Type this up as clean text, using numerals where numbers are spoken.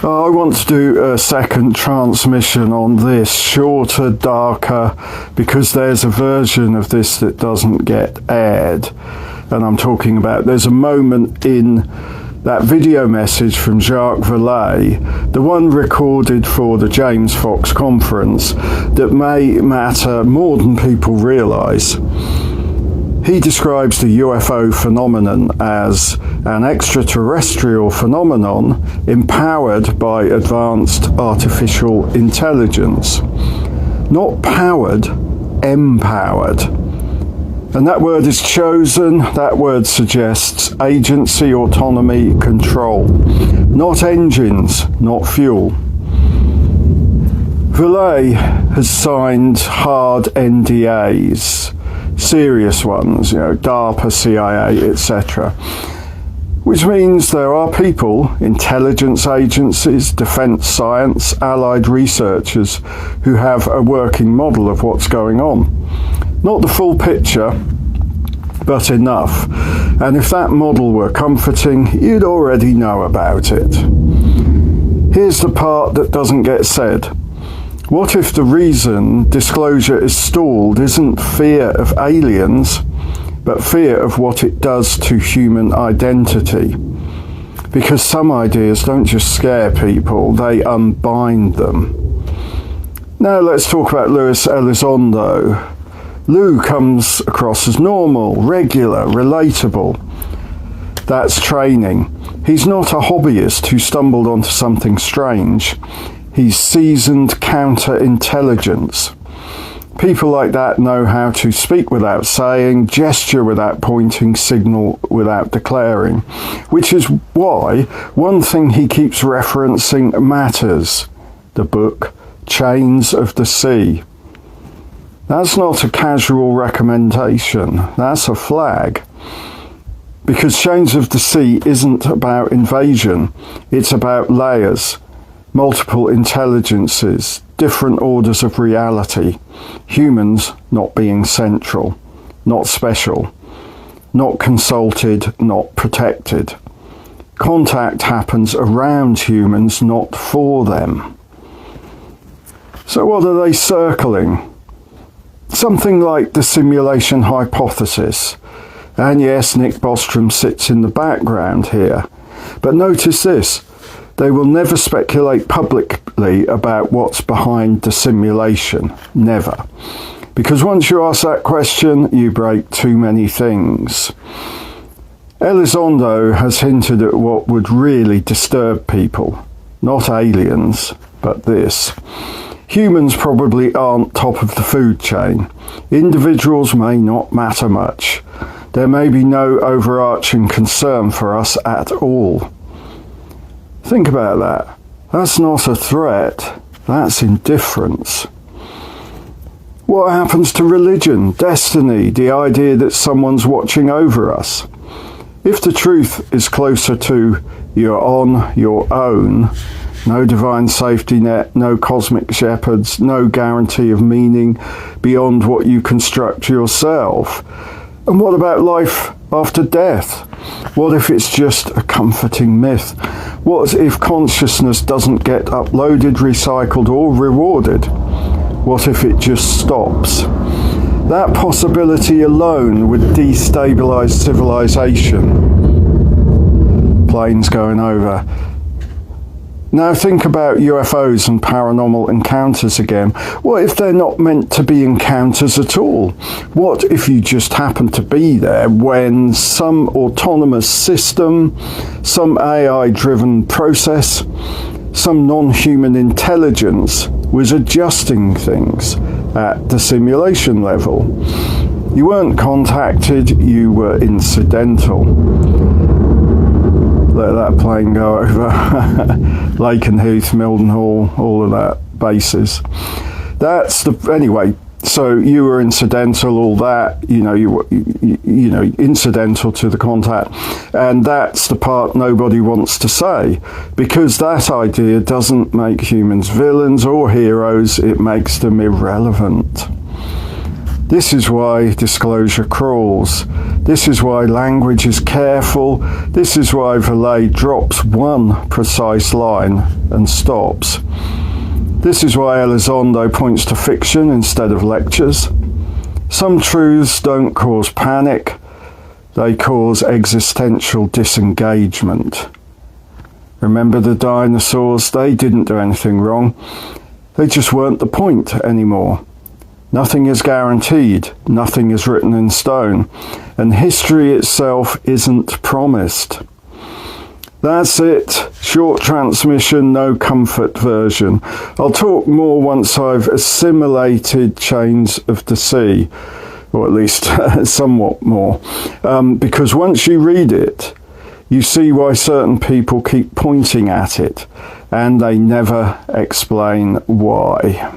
I want to do a second transmission on this, shorter, darker, because there's a version of this that doesn't get aired. And I'm talking about, there's a moment in that video message from Jacques Vallée, the one recorded for the James Fox conference, that may matter more than people realise. He describes the UFO phenomenon as an extraterrestrial phenomenon empowered by advanced artificial intelligence. Not powered, empowered. And that word is chosen, that word suggests agency, autonomy, control. Not engines, not fuel. Vallée has signed hard NDAs, serious ones, DARPA, CIA, etc. Which means there are people, intelligence agencies, defence science, allied researchers who have a working model of what's going on. Not the full picture, but enough. And if that model were comforting, you'd already know about it. Here's the part that doesn't get said. What if the reason disclosure is stalled isn't fear of aliens, but fear of what it does to human identity? Because some ideas don't just scare people, they unbind them. Now let's talk about Lou Elizondo. Lou comes across as normal, regular, relatable. That's training. He's not a hobbyist who stumbled onto something strange. He's seasoned counterintelligence. People like that know how to speak without saying, gesture without pointing, signal without declaring. Which is why one thing he keeps referencing matters. The book, Chains of the Sea. That's not a casual recommendation, that's a flag. Because Chains of the Sea isn't about invasion, it's about layers, multiple intelligences, different orders of reality, humans not being central, not special, not consulted, not protected. Contact happens around humans, not for them. So what are they circling? Something like the simulation hypothesis. And yes, Nick Bostrom sits in the background here. But notice this, they will never speculate publicly about what's behind the simulation. Never. Because once you ask that question, you break too many things. Elizondo has hinted at what would really disturb people. Not aliens, but this. Humans probably aren't top of the food chain. Individuals may not matter much. There may be no overarching concern for us at all. Think about that. That's not a threat. That's indifference. What happens to religion, destiny, the idea that someone's watching over us? If the truth is closer to you're on your own, no divine safety net, no cosmic shepherds, no guarantee of meaning beyond what you construct yourself. And what about life after death? What if it's just a comforting myth? What if consciousness doesn't get uploaded, recycled, or rewarded? What if it just stops? That possibility alone would destabilize civilization. Planes going over. Now think about UFOs and paranormal encounters again. What if they're not meant to be encounters at all? What if you just happen to be there when some autonomous system, some AI-driven process, some non-human intelligence was adjusting things at the simulation level? You weren't contacted, you were incidental. Let that plane go over. Lakenheath, Mildenhall, all of that, bases. That's the, anyway, so you were incidental, all that, you know, incidental to the contact. And that's the part nobody wants to say, because that idea doesn't make humans villains or heroes, it makes them irrelevant. This is why disclosure crawls. This is why language is careful. This is why Vallée drops one precise line and stops. This is why Elizondo points to fiction instead of lectures. Some truths don't cause panic. They cause existential disengagement. Remember the dinosaurs? They didn't do anything wrong. They just weren't the point anymore. Nothing is guaranteed. Nothing is written in stone. And history itself isn't promised. That's it. Short transmission, no comfort version. I'll talk more once I've assimilated Chains of the Sea, or at least somewhat more. Because once you read it, you see why certain people keep pointing at it, and they never explain why.